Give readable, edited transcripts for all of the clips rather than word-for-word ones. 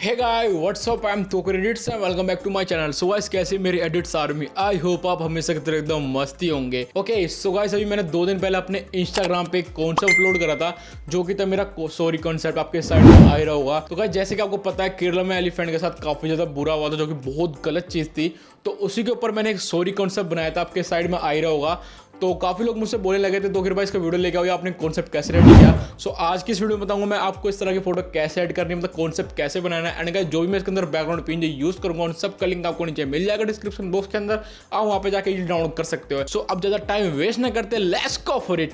Hey guys what's up, I am Tokar edits and welcome back to my channel. So guys कैसे मेरी edits army, I hope आप हमेशा की तरह एकदम मस्ती होंगे। ओके सो गाइस अभी मैंने 2 दिन पहले अपने इंस्टाग्राम पे एक कॉन्सेप्ट अपलोड करा था जो कि था मेरा सॉरी कॉन्सेप्ट, आपके साइड में आ रहा होगा। तो गाइस जैसे कि आपको पता है केरला में एलिफेंट के साथ काफी ज्यादा बुरा हुआ था जो कि बहुत गलत चीज थी, तो उसी के ऊपर मैंने एक सॉरी कॉन्सेप्ट बनाया था, आपके साइड में आ रहा होगा। तो काफ़ी लोग मुझसे बोलने लगे थे तो फिर भाई इसका वीडियो लेके आओ, आपने कॉन्सेप्ट कैसे रेडी किया। सो आज की इस वीडियो में बताऊंगा मैं आपको इस तरह की फोटो कैसे ऐड करनी है, मतलब कॉन्सेप्ट कैसे बनाना है। एंड गाइस जो भी मैं इसके अंदर बैकग्राउंड पिन यूज करूंगा उन सब का लिंक आपको नीचे मिल जाएगा डिस्क्रिप्शन बॉक्स के अंदर, आप वहां पे जाके डाउनलोड कर सकते हो। सो अब ज़्यादा टाइम वेस्ट ना करते, let's go for it.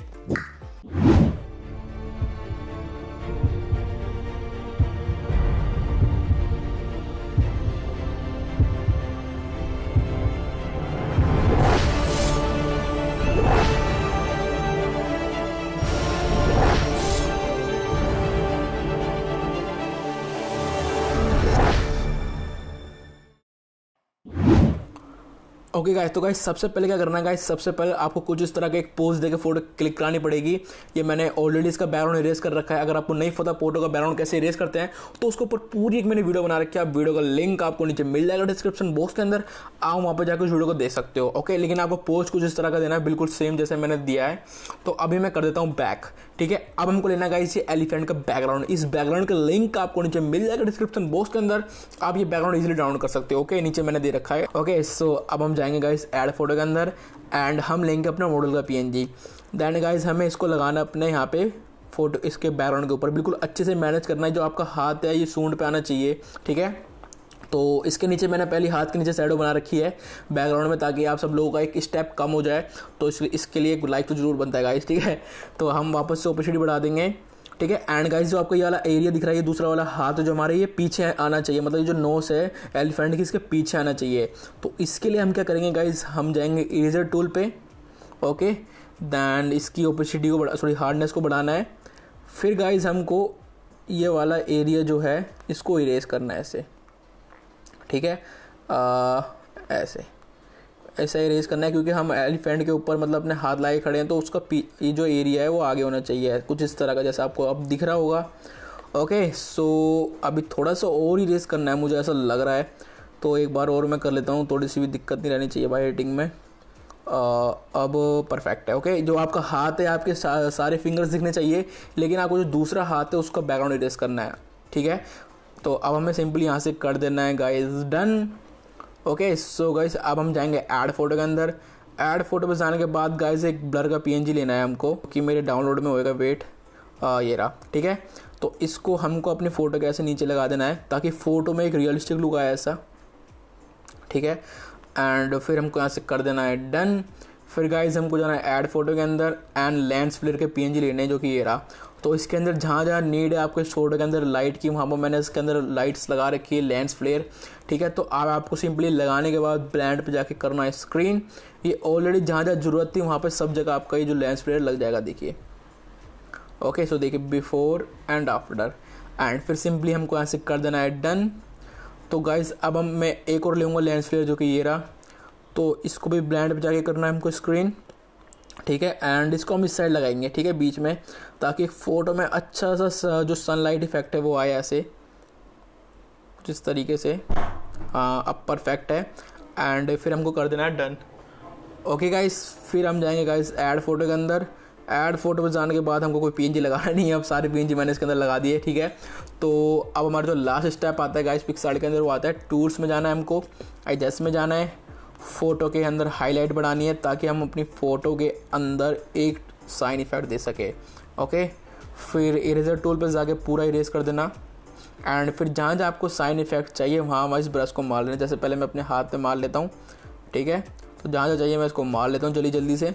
Okay guys, तो गाइस सबसे पहले क्या करना है गाइस, सबसे पहले आपको कुछ इस तरह का एक पोज देके फोटो क्लिक करानी पड़ेगी। ये मैंने ऑलरेडी इसका बैकग्राउंड इरेज कर रखा है। अगर आपको नहीं पता फोटो का बैकग्राउंड कैसे इरेज करते हैं तो उसके ऊपर पूरी एक मैंने वीडियो बना रखी है। आप वीडियो का लिंक आपको नीचे मिल जाएगा डिस्क्रिप्शन बॉक्स के अंदर, आप वहाँ पर जाकर उस वीडियो को देख सकते हो। ओके, लेकिन आपको पोज कुछ इस तरह का देना है, बिल्कुल सेम जैसे मैंने दिया है। तो अभी मैं कर देता हूँ बैक। ठीक है, अब हमको लेना गाइस ये एलिफेंट का बैकग्राउंड। इस बैकग्राउंड का लिंक आपको नीचे मिल जाएगा डिस्क्रिप्शन बॉक्स के अंदर, आप ये बैकग्राउंड इजीली डाउनलोड कर सकते हो। ओके, नीचे मैंने दे रखा है। ओके सो अब हम जाएंगे गाइस ऐड फोटो के अंदर एंड हम लेंगे अपना मॉडल का पीएनजी। देन गाइस हमें इसको लगाना अपने यहाँ पे फोटो इसके बैकग्राउंड के ऊपर, बिल्कुल अच्छे से मैनेज करना है। जो आपका हाथ है ये सूंड पे आना चाहिए। ठीक है, तो इसके नीचे मैंने पहले हाथ के नीचे शैडो बना रखी है बैकग्राउंड में, ताकि आप सब लोगों का एक स्टेप कम हो जाए। तो इसके लिए एक लाइक तो जरूर बनता है गाइस। ठीक है, तो हम वापस से ओपेसिटी बढ़ा देंगे। ठीक है, एंड गाइस जो आपको ये वाला एरिया दिख रहा है, ये दूसरा वाला हाथ जो हमारे ये पीछे आना चाहिए, मतलब ये जो नोस है एलिफेंट की इसके पीछे आना चाहिए। तो इसके लिए हम क्या करेंगे गाइस, हम जाएंगे इरेजर टूल पे। ओके, दैन इसकी ओपेसिटी को हार्डनेस को बढ़ाना है। फिर गाइस हमको ये वाला एरिया जो है इसको इरेज करना है ऐसे। ठीक है, ऐसा इरेज करना है, क्योंकि हम एलिफेंट के ऊपर मतलब अपने हाथ लाए खड़े हैं, तो उसका ये जो एरिया है वो आगे होना चाहिए, कुछ इस तरह का जैसा आपको अब दिख रहा होगा। ओके सो अभी थोड़ा सा और इरेज करना है, मुझे ऐसा लग रहा है। तो एक बार और मैं कर लेता हूँ, थोड़ी सी भी दिक्कत नहीं रहनी चाहिए भाई एडिटिंग में। अब परफेक्ट है। ओके, जो आपका हाथ है आपके सारे फिंगर्स दिखने चाहिए, लेकिन आपको जो दूसरा हाथ है उसका बैकग्राउंड इरेज करना है। ठीक है, तो अब हमें सिंपली यहाँ से कर देना है guys done. Okay so guys अब हम जाएंगे ऐड फोटो के अंदर। ऐड फोटो पे जाने के बाद गाइस एक ब्लर का पीएनजी लेना है हमको, कि मेरे डाउनलोड में होएगा। वेट, ये रहा। ठीक है, तो इसको हमको अपनी फ़ोटो के ऐसे नीचे लगा देना है ताकि फ़ोटो में एक रियलिस्टिक लुक आए ऐसा। ठीक है, एंड फिर हमको यहाँ से कर देना है डन। फिर गाइस हमको जाना है ऐड फोटो के अंदर एंड लेंस फ्लेयर के पीएनजी लेने हैं, जो कि ये रहा। तो इसके अंदर जहाँ जहाँ नीड है आपके फोटो के अंदर लाइट की, वहाँ पर मैंने इसके अंदर लाइट्स लगा रखी है, लेंस फ्लेयर। ठीक है, तो अब आपको सिंपली लगाने के बाद ब्लेंड पे जाके करना है स्क्रीन। ये ऑलरेडी जहाँ जहाँ ज़रूरत थी वहाँ पर सब जगह आपका ये जो लेंस फ्लेयर लग जाएगा, देखिए। ओके सो देखिए बिफोर एंड आफ्टर, एंड फिर सिंपली हमको यहाँ से कर देना है डन। तो गाइज अब मैं एक और लूँगा लेंस फ्लेयर, जो कि ये रहा। तो इसको भी ब्लेंड पे जाके करना है हमको स्क्रीन। ठीक है, एंड इसको हम इस साइड लगाएंगे। ठीक है, बीच में, ताकि फ़ोटो में अच्छा सा जो सनलाइट इफेक्ट है वो आए ऐसे कुछ इस तरीके से। हाँ अब परफेक्ट है, एंड फिर हमको कर देना है डन। ओके गाइस, फिर हम जाएंगे गाइस ऐड फोटो के अंदर। ऐड फोटो पे जाने के बाद हमको कोई पीएनजी लगाना नहीं है, अब सारे पीएनजी मैंने इसके अंदर लगा दिए। ठीक है, तो अब हमारा जो लास्ट स्टेप आता है गाइस पिक्सार्ट के अंदर, वो आता है टूल्स में जाना है हमको, एडजस्ट में जाना है, फ़ोटो के अंदर हाईलाइट बढ़ानी है ताकि हम अपनी फ़ोटो के अंदर एक साइन इफेक्ट दे सके। ओके, फिर इरेजर टूल पर जाके पूरा इरेज कर देना, एंड फिर जहाँ जहाँ आपको साइन इफेक्ट चाहिए वहाँ इस ब्रश को मार लेना। जैसे पहले मैं अपने हाथ में मार लेता हूँ। ठीक है, तो जहाँ जहाँ चाहिए मैं इसको मार लेता हूँ जल्दी से।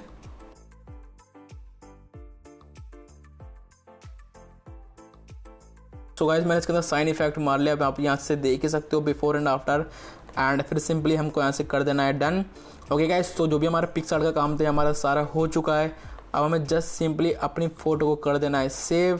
सो गाइस मैंने इसके अंदर साइन इफेक्ट मार लिया, अब आप यहाँ से देख ही सकते हो बिफोर एंड आफ्टर, एंड फिर सिंपली हमको यहाँ से कर देना है डन। ओके गाइस, तो जो भी हमारा पिक्सार्ट का काम था हमारा सारा हो चुका है। अब हमें जस्ट सिंपली अपनी फ़ोटो को कर देना है सेव,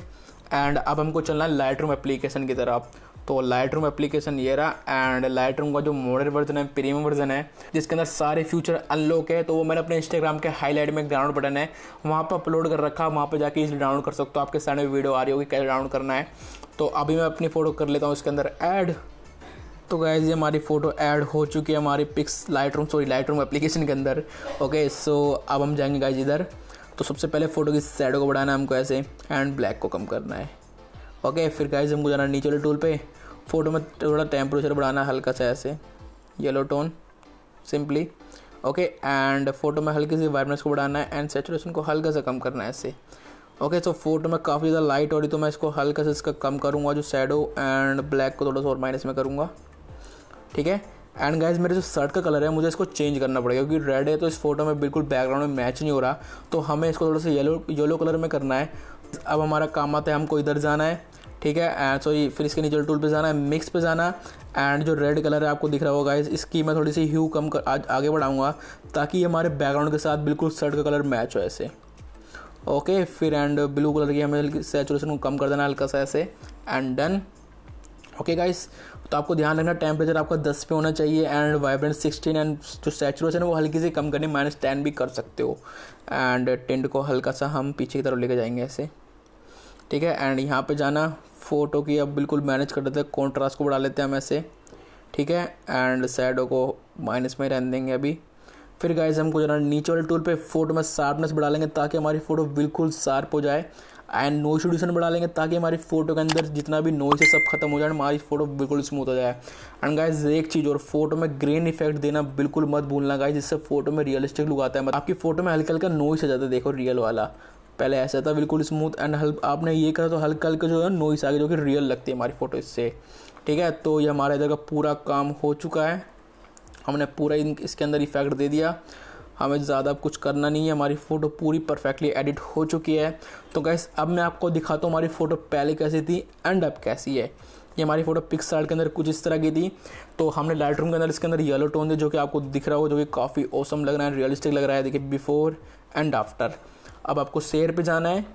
एंड अब हमको चलना है लाइट रूम एप्लीकेशन की तरफ। तो लाइट रूम एप्लीकेशन ये रहा, एंड लाइट रूम का जो मॉडर्न वर्जन है, प्रीमियम वर्जन है, जिसके अंदर सारे फीचर अनलॉक है, तो वो मैंने अपने इंस्टाग्राम के हाईलाइट में एक डाउनलोड बटन है वहाँ पर अपलोड कर रखा, वहाँ पर जाके इसे डाउनलोड कर सकते हो। आपके सामने वीडियो आ रही होगी कैसे डाउनलोड करना है। तो अभी मैं अपनी फ़ोटो कर लेता हूँ इसके अंदर ऐड। तो गाइस ये हमारी फ़ोटो ऐड हो चुकी है हमारी लाइट रूम एप्लीकेशन के अंदर। ओके, सो अब हम जाएंगे गाइस इधर। तो सबसे पहले फ़ोटो की शैडो को बढ़ाना है हमको ऐसे, एंड ब्लैक को कम करना है। ओके, फिर गाइस हमको जाना नीचे वाले टूल पे, फ़ोटो में थोड़ा टेम्परेचर बढ़ाना है हल्का सा ऐसे, yellow tone simply. Okay, and photo में हल्की सी वाइब्रेंस को बढ़ाना है, एंड सैचुरेशन को हल्का सा कम करना है ऐसे। ओके, तो फोटो में काफ़ी ज़्यादा लाइट हो रही, तो मैं इसको हल्का सा इसका कम करूँगा जो शैडो, एंड ब्लैक को थोड़ा सा और माइनस में करूँगा। ठीक है, एंड गाइज मेरे जो शर्ट का कलर है मुझे इसको चेंज करना पड़ेगा, क्योंकि रेड है तो इस फोटो में बिल्कुल बैकग्राउंड में मैच नहीं हो रहा, तो हमें इसको थोड़ा सा येलो कलर में करना है। अब हमारा काम आता है, हमको इधर जाना है। ठीक है, एंड सॉरी फिर इसके नीचे टूल पे जाना है, मिक्स पे जाना, एंड जो रेड कलर है आपको दिख रहा होगा गाइज, इसकी मैं थोड़ी सी ह्यू कम कर आगे बढ़ाऊँगा, ताकि ये हमारे बैकग्राउंड के साथ बिल्कुल शर्ट का कलर मैच हो ऐसे। ओके, फिर एंड ब्लू कलर की हमें सैचुरेशन को कम कर देना हल्का सा ऐसे, एंड डन। ओके गाइस, तो आपको ध्यान रखना टेम्परेचर आपका 10 पे होना चाहिए, एंड वाइब्रेंस 16, एंड जो सैचुरेशन है वो हल्की से कम करनी, -10 भी कर सकते हो। एंड टिंट को हल्का सा हम पीछे की तरफ लेके जाएंगे ऐसे। ठीक है, एंड यहाँ पे जाना, फ़ोटो की अब बिल्कुल मैनेज कर देते हैं, कॉन्ट्रास्ट को बढ़ा लेते हैं हम ऐसे। ठीक है, एंड शैडो को माइनस में रहने देंगे अभी। फिर गाइस हमको जाना नीचे वाले टूल पे, फोटो में शार्पनेस बढ़ा लेंगे ताकि हमारी फ़ोटो बिल्कुल शार्प हो जाए, एंड नॉइस रिड्यूशन बढ़ा लेंगे ताकि हमारी फ़ोटो के अंदर जितना भी नॉइस है सब खत्म हो जाए, हमारी फ़ोटो बिल्कुल स्मूथ हो जाए। एंड गाइस एक चीज़ और, फोटो में ग्रेन इफेक्ट देना बिल्कुल मत भूलना गाइस, जिससे फोटो में रियलिस्टिक लुक आता है। आपकी फ़ोटो में हल्का हल्का नॉइस आ जाता है, देखो रियल वाला, पहले ऐसा था बिल्कुल स्मूथ, एंड आपने ये करा तो हल्का हल्का जो है नॉइस आ गया, जो कि रियल लगती है हमारी फ़ोटो इससे। ठीक है, तो ये हमारा इधर का पूरा काम हो चुका है, हमने पूरा इसके अंदर इफेक्ट दे दिया, हमें ज़्यादा कुछ करना नहीं है, हमारी फ़ोटो पूरी परफेक्टली एडिट हो चुकी है। तो गाइस अब मैं आपको दिखाता हूँ हमारी फ़ोटो पहले कैसी थी एंड अब कैसी है। ये हमारी फ़ोटो पिक्सार्ट के अंदर कुछ इस तरह की थी। तो हमने लाइट रूम के अंदर इसके अंदर येलो टोन दिया, जो कि आपको दिख रहा हो, जो कि काफ़ी ऑसम लग रहा है, रियलिस्टिक लग रहा है। देखिए बिफोर एंड आफ्टर। अब आपको शेयर पे जाना है,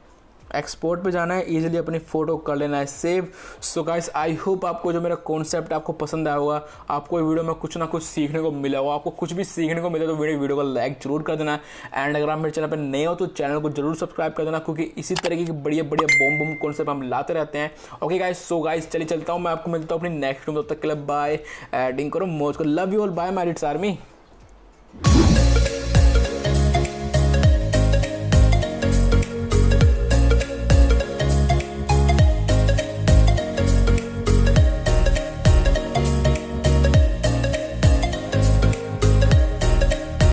एक्सपोर्ट पे जाना है, इजीली अपनी फ़ोटो कर लेना है save. So guys I hope आपको जो मेरा कॉन्सेप्ट आपको पसंद आया होगा, आपको वीडियो में कुछ ना कुछ सीखने को मिला होगा। आपको कुछ भी सीखने को मिले तो वीडियो को लाइक जरूर कर देना, एंड अगर आप मेरे चैनल पर नए हो तो चैनल को जरूर सब्सक्राइब कर देना, क्योंकि इसी तरीके के बढ़िया बढ़िया बूम कॉन्सेप्ट हम लाते रहते हैं। ओके गाइस, सो गाइस चलिए चलता हूँ, मैं आपको मिलता हूँ अपनी नेक्स्ट वीडियो, तब तक के लिए बाय। एडिंग करो, मौज को, love you all, bye my its army.